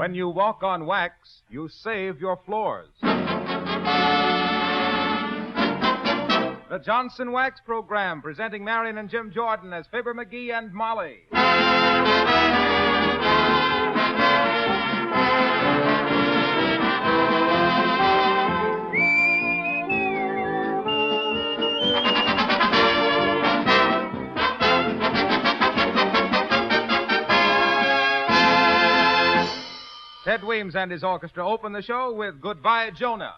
When you walk on wax, you save your floors. The Johnson Wax Program, presenting Marion and Jim Jordan as Fibber McGee and Molly. Ted Weems and his orchestra open the show with Goodbye, Jonah.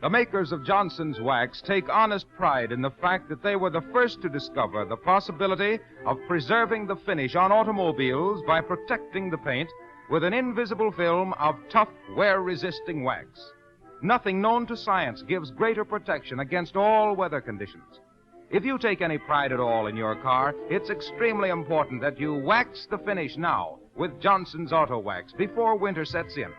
The makers of Johnson's Wax take honest pride in the fact that they were the first to discover the possibility of preserving the finish on automobiles by protecting the paint with an invisible film of tough, wear-resisting wax. Nothing known to science gives greater protection against all weather conditions. If you take any pride at all in your car, it's extremely important that you wax the finish now with Johnson's Auto Wax before winter sets in.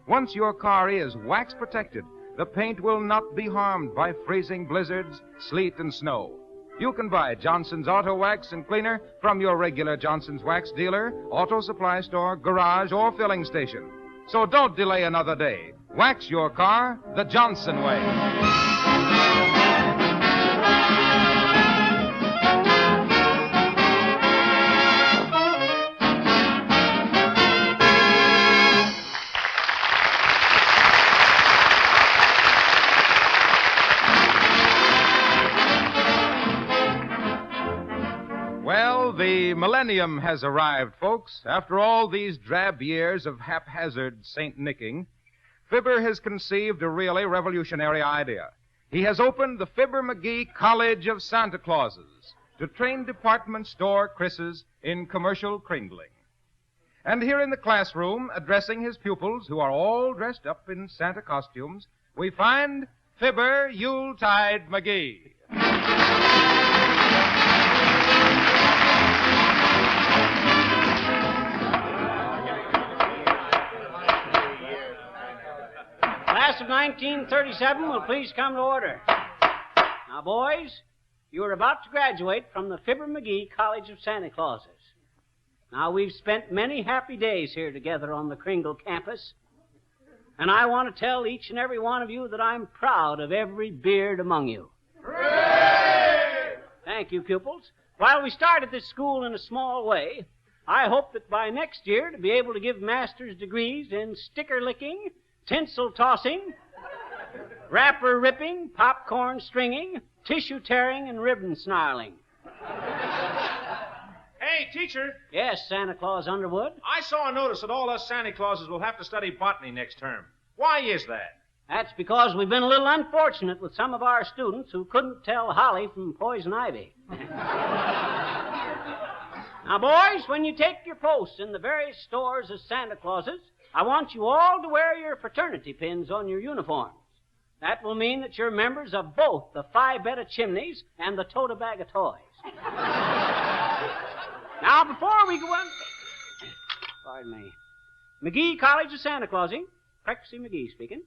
Once your car is wax protected, the paint will not be harmed by freezing blizzards, sleet, and snow. You can buy Johnson's Auto Wax and Cleaner from your regular Johnson's Wax dealer, auto supply store, garage, or filling station. So don't delay another day. Wax your car the Johnson way. The millennium has arrived, folks. After all these drab years of haphazard Saint-Nicking, Fibber has conceived a really revolutionary idea. He has opened the Fibber McGee College of Santa Clauses to train department store Chris's in commercial cringling. And here in the classroom, addressing his pupils, who are all dressed up in Santa costumes, we find Fibber Yuletide McGee. Class of 1937 will please come to order. Now, boys, you are about to graduate from the Fibber McGee College of Santa Clauses. Now, we've spent many happy days here together on the Kringle campus, and I want to tell each and every one of you that I'm proud of every beard among you. Hooray! Thank you, pupils. While we started this school in a small way, I hope that by next year to be able to give master's degrees in sticker licking, tinsel tossing, wrapper ripping, popcorn stringing, tissue tearing, and ribbon snarling. Hey, teacher. Yes, Santa Claus Underwood? I saw a notice that all us Santa Clauses will have to study botany next term. Why is that? That's because we've been a little unfortunate with some of our students who couldn't tell holly from poison ivy. Now, boys, when you take your posts in the various stores as Santa Clauses, I want you all to wear your fraternity pins on your uniforms. That will mean that you're members of both the Phi Beta Chimneys and the Total Bag of Toys. Now, before we go on... Pardon me. McGee College of Santa Clausing. Prexy McGee speaking.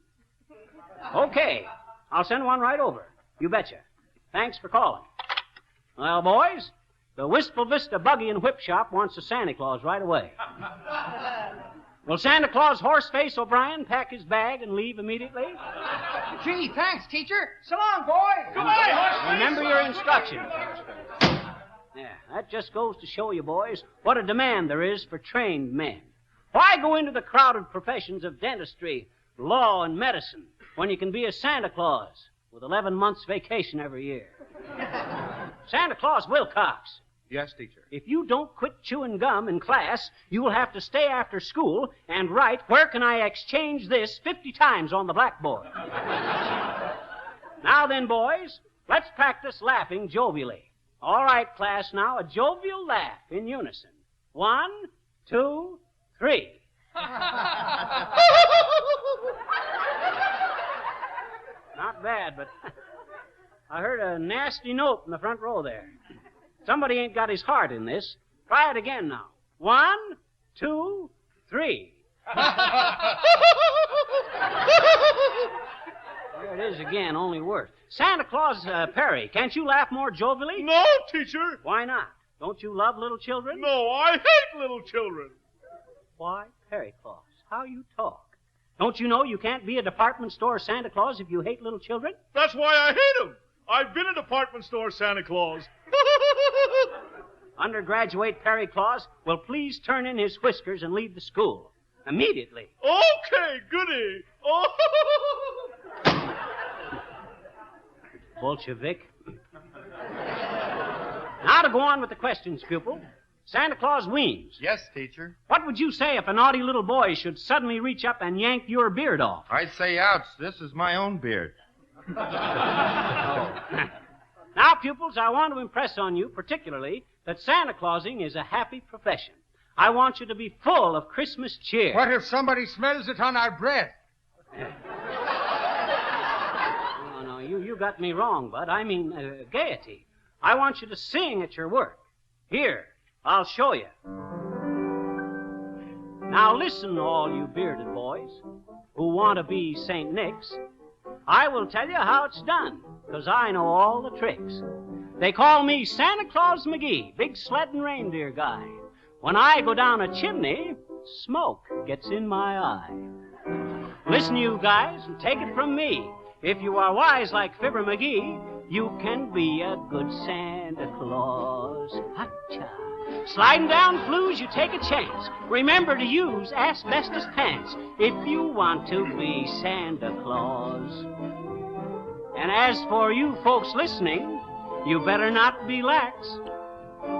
Okay. I'll send one right over. You betcha. Thanks for calling. Well, boys, the Wistful Vista Buggy and Whip Shop wants a Santa Claus right away. Will Santa Claus Horseface O'Brien pack his bag and leave immediately? Gee, thanks, teacher. So long, boys. Goodbye, Horseface. Remember your instructions. Yeah, that just goes to show you, boys, what a demand there is for trained men. Why go into the crowded professions of dentistry, law, and medicine when you can be a Santa Claus with 11 months vacation every year? Santa Claus Wilcox. Yes, teacher. If you don't quit chewing gum in class, you will have to stay after school and write, "Where can I exchange this?" 50 times on the blackboard. Now then, boys, let's practice laughing jovially. All right, class, now a jovial laugh in unison. 1, 2, 3. Not bad, but I heard a nasty note in the front row there. Somebody ain't got his heart in this. Try it again now. 1, 2, 3. There it is again, only worse. Santa Claus Perry, can't you laugh more jovially? No, teacher. Why not? Don't you love little children? No, I hate little children. Why, Perry Claus, how you talk. Don't you know you can't be a department store Santa Claus if you hate little children? That's why I hate them. I've been a department store Santa Claus. Undergraduate Perry Claus will please turn in his whiskers and leave the school. Immediately. Okay, goody. Oh. Bolshevik. Now to go on with the questions, pupil. Santa Claus Weems. Yes, teacher. What would you say if a naughty little boy should suddenly reach up and yank your beard off? I'd say, ouch, this is my own beard. Now, pupils, I want to impress on you particularly that Santa Clausing is a happy profession. I want you to be full of Christmas cheer. What if somebody smells it on our breath? No, you got me wrong, Bud. I mean gaiety. I want you to sing at your work. Here, I'll show you. Now listen, all you bearded boys who want to be St. Nick's. I will tell you how it's done, because I know all the tricks. They call me Santa Claus McGee, big sled and reindeer guy. When I go down a chimney, smoke gets in my eye. Listen, you guys, and take it from me. If you are wise like Fibber McGee, you can be a good Santa Claus. Ha-cha. Sliding down flues, you take a chance. Remember to use asbestos pants if you want to be Santa Claus. And as for you folks listening, you better not be lax.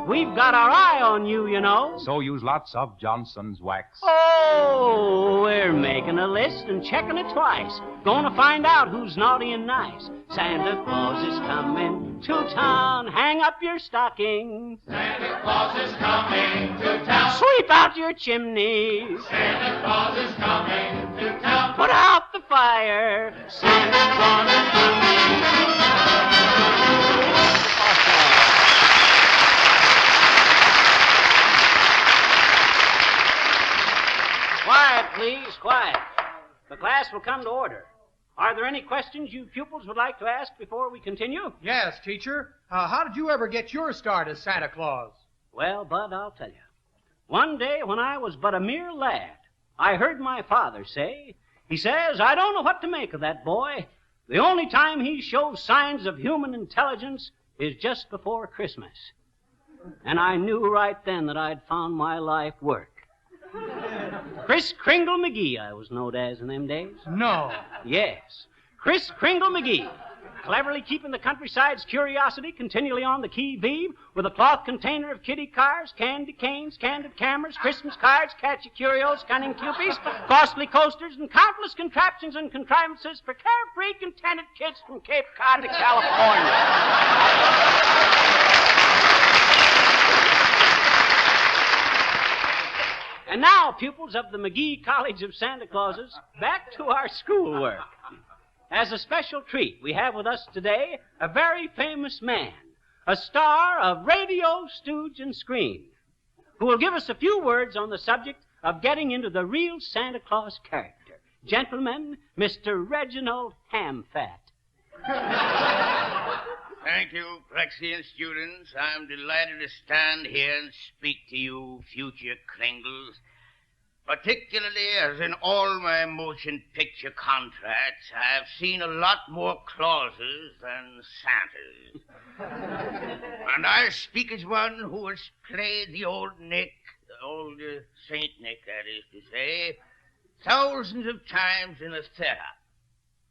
We've got our eye on you, you know. So use lots of Johnson's wax. Oh, we're making a list and checking it twice. Gonna find out who's naughty and nice. Santa Claus is coming to town. Hang up your stockings. Santa Claus is coming to town. Sweep out your chimneys. Santa Claus is coming to town. Put out the fire. Santa Claus is coming to town. Quiet, please, quiet. The class will come to order. Are there any questions you pupils would like to ask before we continue? Yes, teacher. How did you ever get your start as Santa Claus? Well, Bud, I'll tell you. One day when I was but a mere lad, I heard my father say, he says, I don't know what to make of that boy. The only time he shows signs of human intelligence is just before Christmas. And I knew right then that I'd found my life work. Kris Kringle McGee, I was known as in them days. No. Yes, Kris Kringle McGee, cleverly keeping the countryside's curiosity continually on the qui-vive with a cloth container of kiddie cars, candy canes, candid cameras, Christmas cards, catchy curios, cunning cupies, costly coasters, and countless contraptions and contrivances for carefree, contented kids from Cape Cod to California. And now, pupils of the McGee College of Santa Clauses, back to our schoolwork. As a special treat, we have with us today a very famous man, a star of radio, stage, and screen, who will give us a few words on the subject of getting into the real Santa Claus character. Gentlemen, Mr. Reginald Hamfat. Thank you, Plexian students. I'm delighted to stand here and speak to you, future Kringles. Particularly as in all my motion picture contracts, I've seen a lot more Clauses than Santas. And I speak as one who has played the old Nick, the old Saint Nick, that is to say, thousands of times in a theater.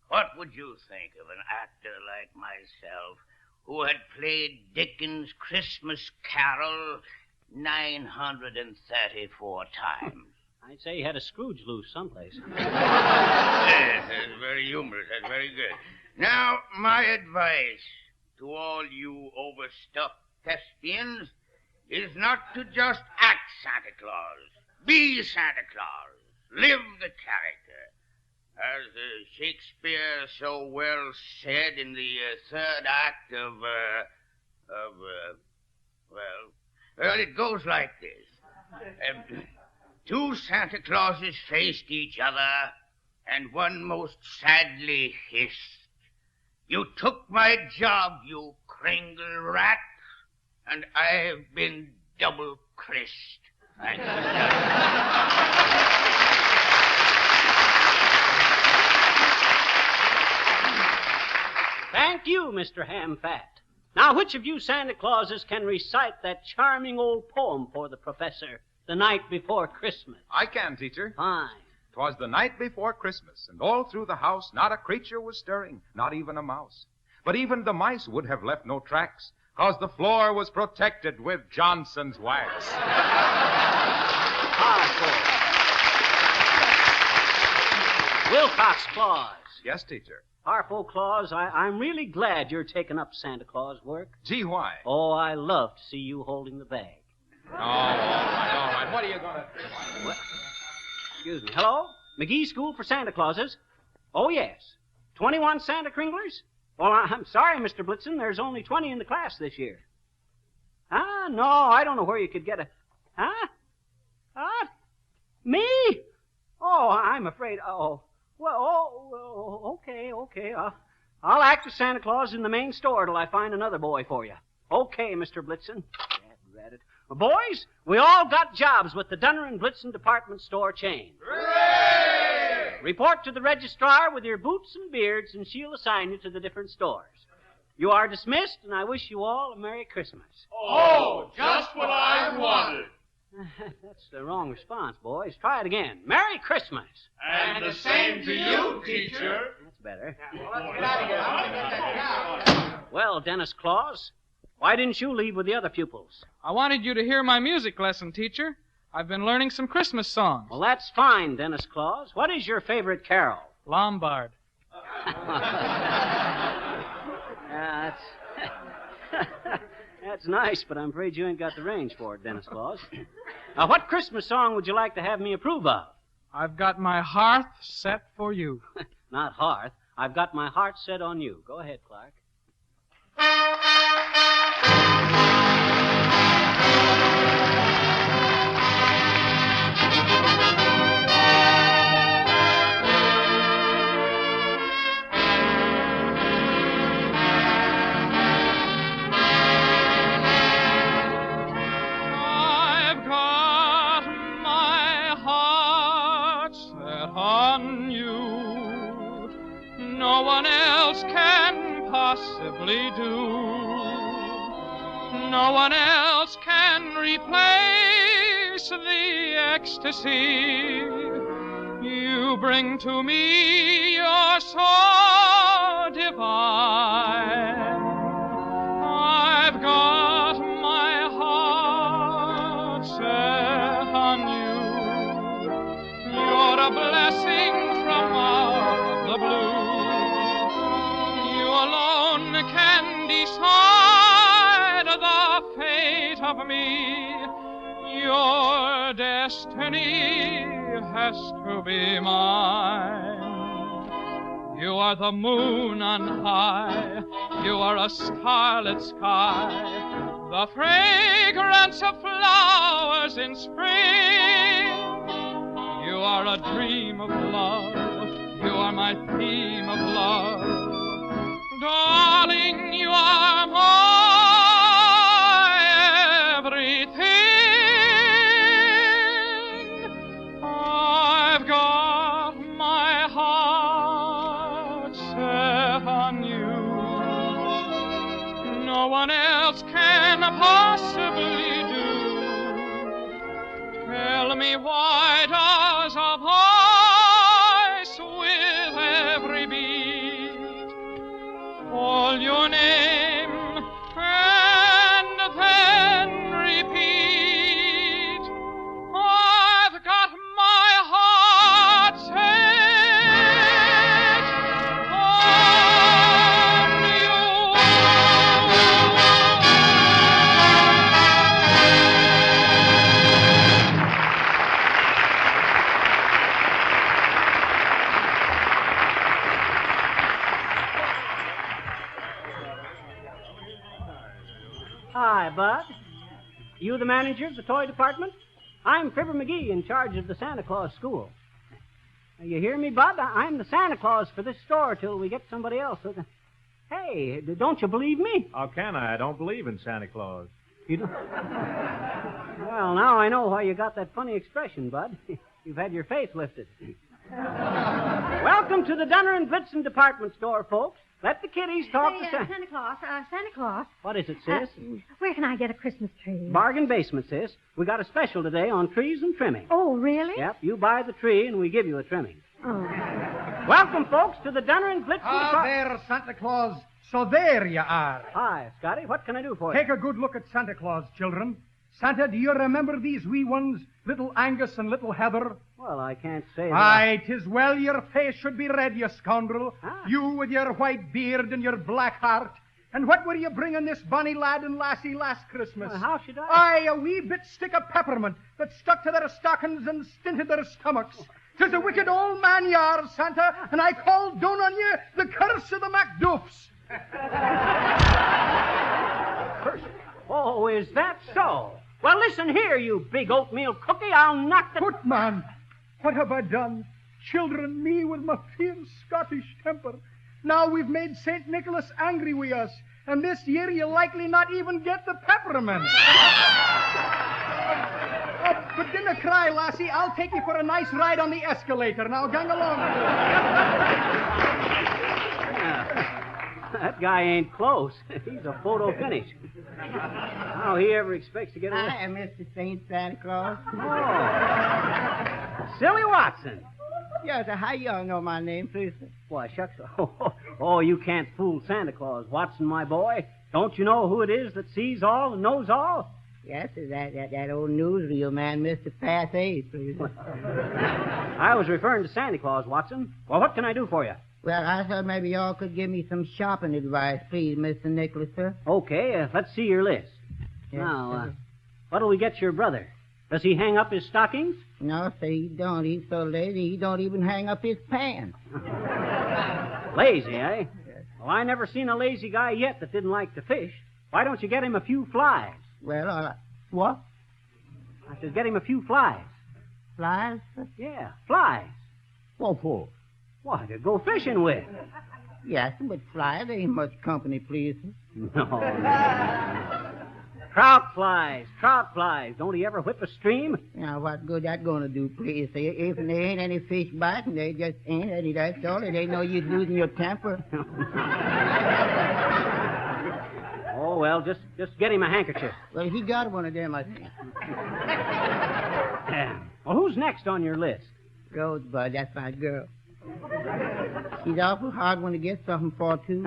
What would you think of an actor like myself who had played Dickens' Christmas Carol 934 times? I'd say he had a Scrooge loose someplace. Yes, that's very humorous. That's very good. Now, my advice to all you overstuffed thespians is not to just act Santa Claus, be Santa Claus, live the character. As Shakespeare so well said in the third act of it goes like this. Two Santa Clauses faced each other, and one most sadly hissed, "You took my job, you kringle rat, and I've been double christ." Thank you. Thank you, Mr. Hamfat. Now, which of you Santa Clauses can recite that charming old poem for the professor, The Night Before Christmas? I can, teacher. Fine. 'Twas the night before Christmas, and all through the house not a creature was stirring, not even a mouse. But even the mice would have left no tracks, 'cause the floor was protected with Johnson's wax. Wilcox Claus. Yes, teacher. Harpo Claus, I'm really glad you're taking up Santa Claus work. Gee, why? Oh, I love to see you holding the bag. Oh, all right. What are you going to... Well, excuse me. Hello? McGee's School for Santa Clauses? Oh, yes. 21 Santa Kringlers? Well, I'm sorry, Mr. Blitzen. There's only 20 in the class this year. Ah, no, I don't know where you could get a... Huh? What? Me? Oh, I'm afraid... Okay. I'll act as Santa Claus in the main store till I find another boy for you. Okay, Mr. Blitzen. Drat it. Well, boys, we all got jobs with the Dunner and Blitzen department store chain. Hooray! Report to the registrar with your boots and beards, and she'll assign you to the different stores. You are dismissed, and I wish you all a Merry Christmas. Oh, just what I wanted. That's the wrong response, boys. Try it again. Merry Christmas. And the same to you, teacher. That's better. Well, Dennis Claus, why didn't you leave with the other pupils? I wanted you to hear my music lesson, teacher. I've been learning some Christmas songs. Well, that's fine, Dennis Claus. What is your favorite carol? Lombard. That's nice, but I'm afraid you ain't got the range for it, Dennis Claus. Now, what Christmas song would you like to have me approve of? I've got my hearth set for you. Not hearth. I've got my heart set on you. Go ahead, Clark. No one else can possibly do. No one else can replace the ecstasy you bring to me. You're so divine. I've got my heart set on you. You're a blessing from out of the blue. Can decide the fate of me. Your destiny has to be mine. You are the moon on high. You are a starlit sky. The fragrance of flowers in spring. You are a dream of love. You are my theme of love. Darling, you are my everything. I've got my heart set on you. No one else can possibly do. Tell me, why does a voice with every beat call your name and then repeat? I've got my heart set on you. Hi, Bud. You the manager of the toy department? I'm Fibber McGee, in charge of the Santa Claus school. You hear me, Bud? I'm the Santa Claus for this store till we get somebody else. Hey, don't you believe me? How can I? I don't believe in Santa Claus. You don't? Well, now I know why you got that funny expression, Bud. You've had your faith lifted. Welcome to the Dunner and Blitzen department store, folks. Let the kiddies talk to Santa Claus. Santa Claus. What is it, sis? Where can I get a Christmas tree? Bargain basement, sis. We got a special today on trees and trimming. Oh, really? Yep, you buy the tree and we give you a trimming. Oh. Welcome, folks, to the Dunner and Blitzen Ah, there, Santa Claus. So there you are. Hi, Scotty. What can I do for you? Take a good look at Santa Claus, children. Santa, do you remember these wee ones, little Angus and little Heather? Well, I can't say that. Aye, 'tis well your face should be red, you scoundrel. Ah. You with your white beard and your black heart. And what were you bringing this bonny lad and lassie last Christmas? Well, how should I? Aye, a wee bit stick of peppermint that stuck to their stockings and stinted their stomachs. 'Tis a wicked old man you are, Santa, and I call down on you the curse of the MacDuffs. Oh, is that so? Well, listen here, you big oatmeal cookie. I'll knock the... Footman, what have I done? Children, me with my fierce Scottish temper. Now we've made St. Nicholas angry with us, and this year you'll likely not even get the peppermint. But dinna cry, lassie. I'll take you for a nice ride on the escalator. Now, gang along. That guy ain't close. He's a photo finish. How he ever expects to get away? Hi, Mr. St. Santa Claus. Oh. Silly Watson. Yes, sir. How y'all know my name, please, sir? Why, shucks. Oh, you can't fool Santa Claus, Watson, my boy. Don't you know who it is that sees all and knows all? Yes, sir. That old newsreel man, Mr. Pathé, please. I was referring to Santa Claus, Watson. Well, what can I do for you? Well, I thought maybe y'all could give me some shopping advice, please, Mr. Nicholas, sir. Okay, let's see your list. Yes, Now, sir. what'll we get your brother? Does he hang up his stockings? No, sir, he don't. He's so lazy, he don't even hang up his pants. Lazy, eh? Well, I never seen a lazy guy yet that didn't like to fish. Why don't you get him a few flies? Well, what? I said, get him a few flies. Flies, sir? Yeah, flies. What for? Why, to go fishing with. Yes, but flies ain't much company, please, sir. No. Trout flies. Don't he ever whip a stream? Now, what good that gonna do, please, sir? If there ain't any fish biting, they just ain't any, that's all. It ain't no use losing your temper. Oh, well, just get him a handkerchief. Well, he got one of them, I think. Well, who's next on your list? Rosebud, that's my girl. She's awful hard one to get something for, too.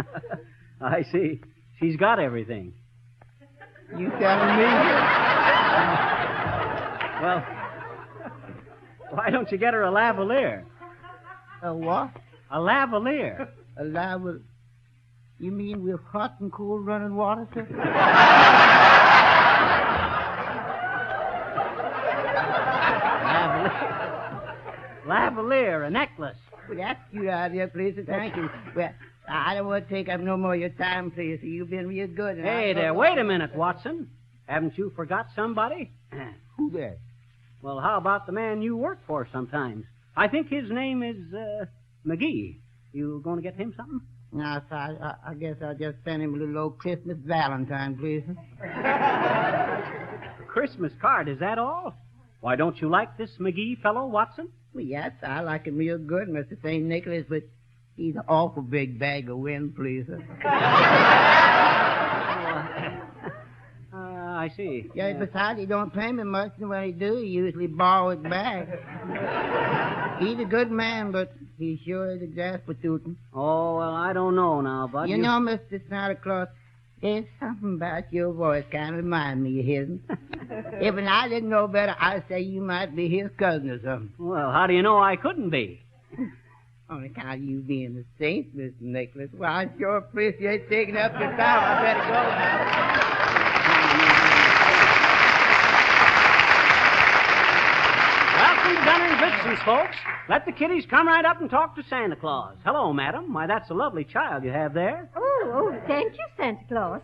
I see. She's got everything. You telling me? Well, why don't you get her a lavalier? A what? A lavalier. A lavalier? You mean with hot and cool running water, sir? Lavalier, a necklace. Well, that's a cute idea, please, sir. Thank you. Well, I don't want to take up no more of your time, please. You've been real good. Hey there, wait a minute, Watson. Haven't you forgot somebody? Who that? Well, how about the man you work for sometimes? I think his name is, McGee. You going to get him something? No, sir, I guess I'll just send him a little old Christmas Valentine, please. Christmas card, is that all? Why, don't you like this McGee fellow, Watson? Well, yes, I like him real good, Mr. St. Nicholas, but he's an awful big bag of wind, please. I see. Yeah, besides, he don't pay me much, and when he do, he usually borrow it back. He's a good man, but he sure is exasperating. Oh, well, I don't know now, bud. You know, Mr. Santa Claus, there's something about your voice kind of remind me of his. If I didn't know better, I'd say you might be his cousin or something. Well, how do you know I couldn't be? On account of you being a saint, Mr. Nicholas. Well, I sure appreciate taking up your time. I better go now. Welcome to Dunner and Blitzen, folks. Let the kiddies come right up and talk to Santa Claus. Hello, madam. Why, that's a lovely child you have there. Oh, thank you, Santa Santa Claus.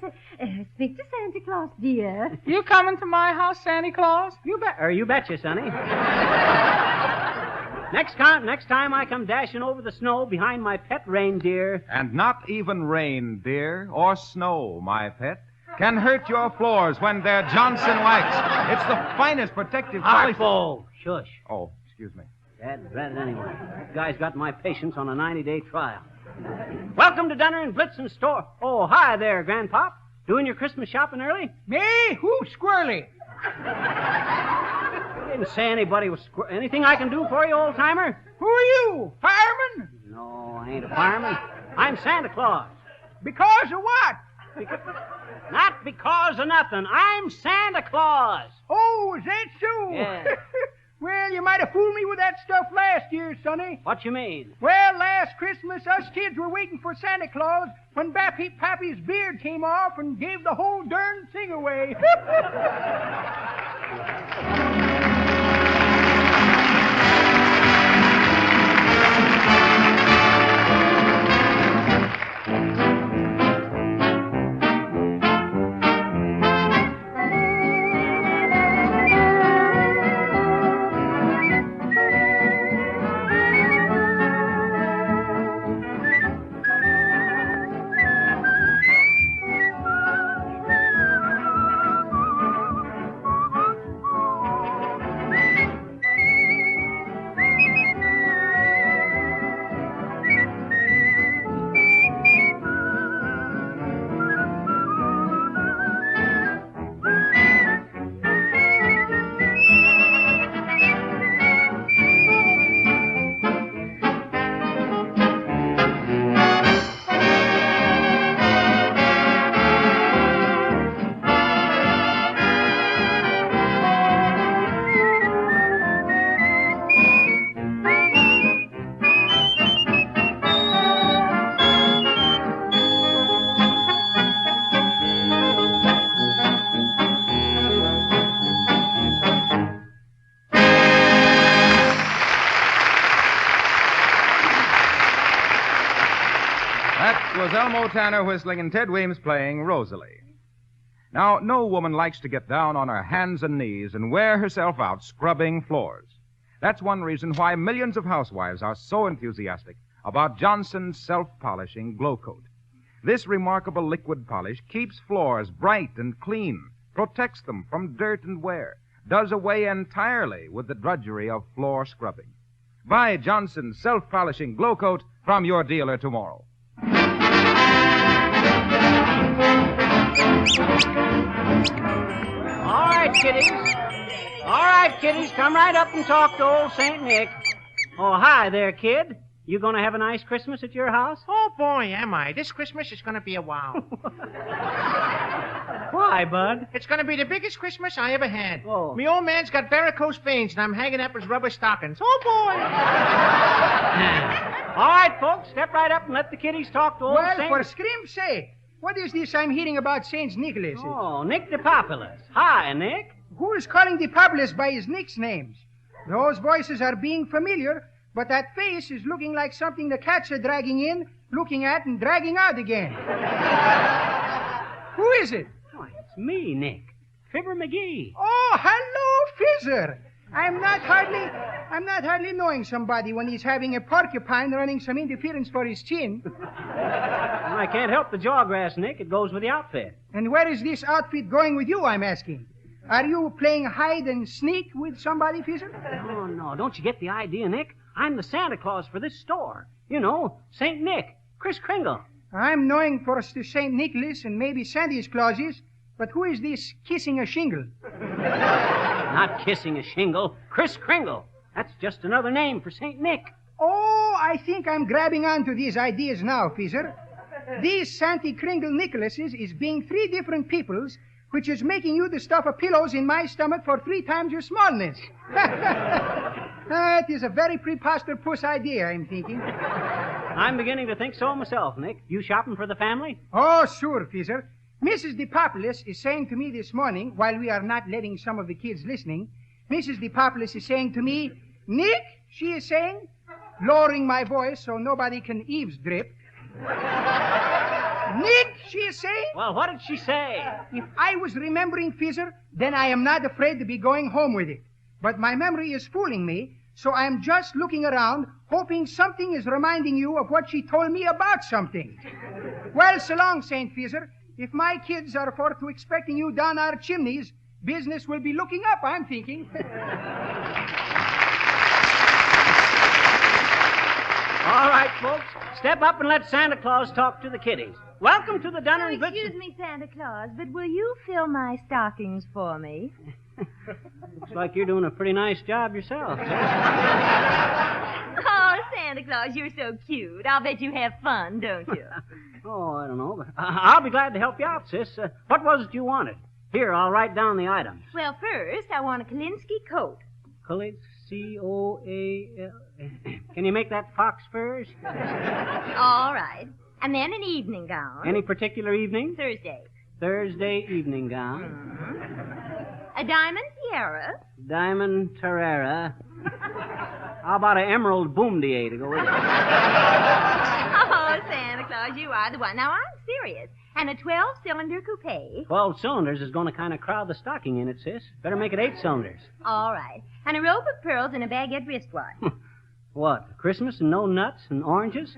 Speak to Santa Claus, dear. You coming to my house, Santa Claus? You betcha, Sonny. Next time I come dashing over the snow behind my pet reindeer. And not even rain, dear, or snow, my pet, can hurt your floors when they're Johnson wax. It's the finest protective polish. Harpo! Shush. Oh, excuse me. Dad read it anyway. That guy's got my patience on a 90-day trial. Welcome to Dunner and Blitzen store. Oh, hi there, Grandpop. Doing your Christmas shopping early? Me? Who, Squirrely? Didn't say anybody was anything I can do for you, old-timer? Who are you? Fireman? No, I ain't a fireman. I'm Santa Claus. Because of what? Not because of nothing. I'm Santa Claus. Oh, is that so? Yeah. Well, you might have fooled me with that stuff last year, Sonny. What you mean? Well, last Christmas, us kids were waiting for Santa Claus when Pappy's beard came off and gave the whole darn thing away. Was Elmo Tanner whistling and Ted Weems playing Rosalie. Now, no woman likes to get down on her hands and knees and wear herself out scrubbing floors. That's one reason why millions of housewives are so enthusiastic about Johnson's self-polishing Glow Coat. This remarkable liquid polish keeps floors bright and clean, protects them from dirt and wear, does away entirely with the drudgery of floor scrubbing. Buy Johnson's self-polishing Glow Coat from your dealer tomorrow. All right, kiddies, come right up and talk to old St. Nick. Oh, hi there, kid. You going to have a nice Christmas at your house? Oh, boy, am I. This Christmas is going to be a wow. Why, Bud? It's going to be the biggest Christmas I ever had. Oh. Me old man's got varicose veins, and I'm hanging up his rubber stockings. Oh, boy. All right, folks, step right up and let the kiddies talk to old Well, St. for scrim's sake, what is this I'm hearing about St. Nicholas? Oh, Nick the Populus. Hi, Nick. Who is calling the Populus by his nicknames? Those voices are being familiar, but that face is looking like something the cats are dragging in, looking at, and dragging out again. Who is it? Oh, it's me, Nick. Fibber McGee. Oh, hello, Fizzer. I'm not hardly knowing somebody when he's having a porcupine running some interference for his chin. I can't help the jawgrass, Nick. It goes with the outfit. And where is this outfit going with you, I'm asking? Are you playing hide and sneak with somebody, Fizzer? No. Don't you get the idea, Nick? I'm the Santa Claus for this store. You know, St. Nick, Kris Kringle. I'm knowing for us to St. Nicholas and maybe Santa's Clauses, but who is this kissing a shingle? Not kissing a shingle, Kris Kringle. That's just another name for St. Nick. Oh, I think I'm grabbing onto these ideas now, Fizzer. These Santa Kringle Nicholases is being three different peoples, which is making you the stuff of pillows in my stomach for 3 times your smallness. That is a very preposterous idea, I'm thinking. I'm beginning to think so myself, Nick. You shopping for the family? Oh, sure, Fizzer. Mrs. DePopulus is saying to me this morning, while we are not letting some of the kids listening, Mrs. DePopulus is saying to me, Nick, she is saying, lowering my voice so nobody can eavesdrip. Nick, she is saying? Well, what did she say? If I was remembering Fizzer, then I am not afraid to be going home with it. But my memory is fooling me, so I am just looking around, hoping something is reminding you of what she told me about something. Well, so long, St. Fizzer. If my kids are for to expecting you down our chimneys, business will be looking up, I'm thinking. All right, folks, step up and let Santa Claus talk to the kiddies. Welcome to the Dunner and Blitzen. Excuse me, Santa Claus, but will you fill my stockings for me? Looks like you're doing a pretty nice job yourself. Oh, Santa Claus, you're so cute. I'll bet you have fun, don't you? Oh, I don't know, but I'll be glad to help you out, sis. What was it you wanted? Here, I'll write down the items. Well, first, I want a Kalinsky coat. C-O-A-L... Can you make that fox furs? All right. And then an evening gown. Any particular evening? Thursday. Thursday evening gown. Mm-hmm. A diamond tiara. Diamond Terrera. How about an emerald boomdier to go with it? Oh, Santa Claus, you are the one. Now, I'm serious. And a 12-cylinder coupe. 12 cylinders is going to kind of crowd the stocking in it, sis. Better make it 8 cylinders. All right. And a rope of pearls and a baguette wristwatch. What, Christmas and no nuts and oranges?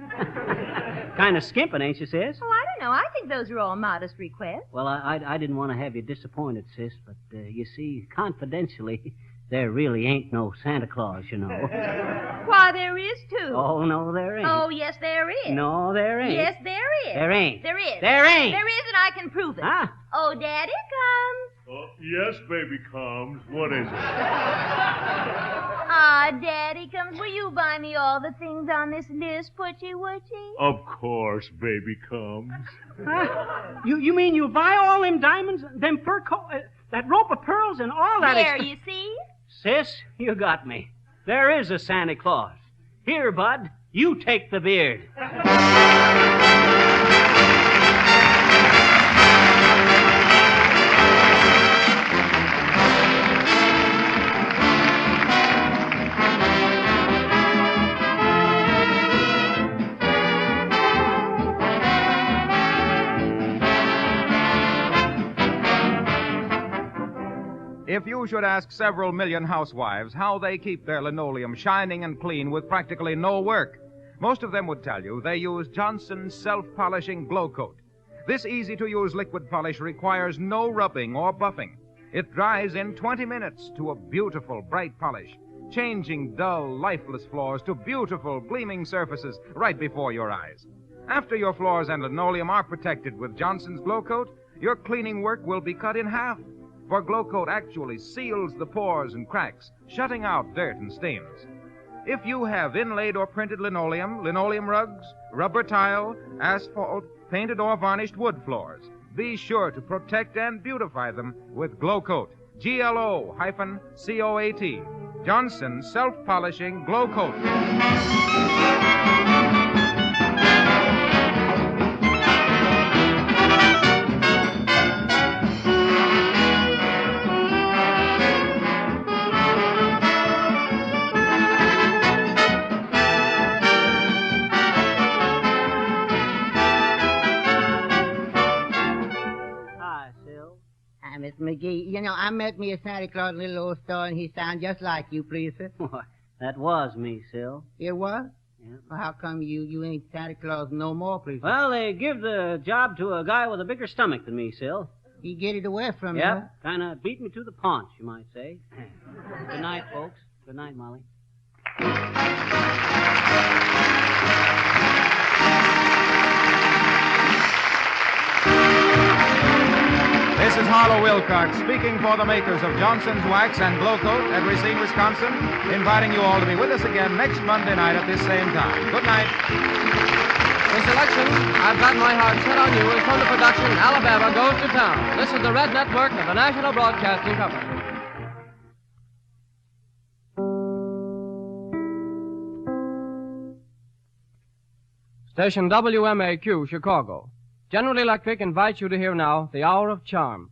Kind of skimping, ain't you, sis? Oh, I don't know. I think those are all modest requests. Well, I didn't want to have you disappointed, sis, but you see, confidentially, there really ain't no Santa Claus, you know. Why, there is, too. Oh, no, there ain't. Oh, yes, there is. No, there ain't. Yes, there is. There ain't. There is. There ain't. There is, and I can prove it. Huh? Oh, Daddy comes. Yes, baby comes. What is it? Ah, Daddy comes. Will you buy me all the things on this list, Putchie Wutchie? Of course, baby comes. Huh? You mean you buy all them diamonds, them fur coat, that rope of pearls and all that? There, you see? Sis, you got me. There is a Santa Claus. Here, Bud, you take the beard. If you should ask several million housewives how they keep their linoleum shining and clean with practically no work, most of them would tell you they use Johnson's self-polishing Glow Coat. This easy-to-use liquid polish requires no rubbing or buffing. It dries in 20 minutes to a beautiful, bright polish, changing dull, lifeless floors to beautiful, gleaming surfaces right before your eyes. After your floors and linoleum are protected with Johnson's Glow Coat, your cleaning work will be cut in half. For Glow Coat actually seals the pores and cracks, shutting out dirt and stains. If you have inlaid or printed linoleum, linoleum rugs, rubber tile, asphalt, painted or varnished wood floors, be sure to protect and beautify them with Glow Coat. GLO-COAT. Johnson's self-polishing Glow Coat. Miss McGee, you know, I met me a Santa Claus in a little old store, and he sounded just like you, please, sir. Why, that was me, Sil. It was? Yeah. Well, how come you ain't Santa Claus no more, please? Well, they give the job to a guy with a bigger stomach than me, Sil. He get it away from you. Yep, kind of beat me to the paunch, you might say. Good night, folks. Good night, Molly. This is Harlow Wilcox speaking for the makers of Johnson's Wax and Glow Coat at Racine, Wisconsin, inviting you all to be with us again next Monday night at this same time. Good night. This election, I've got my heart set on you, is from the production Alabama Goes to Town. This is the Red Network of the National Broadcasting Company. Station WMAQ, Chicago. General Electric invites you to hear now The Hour of Charm,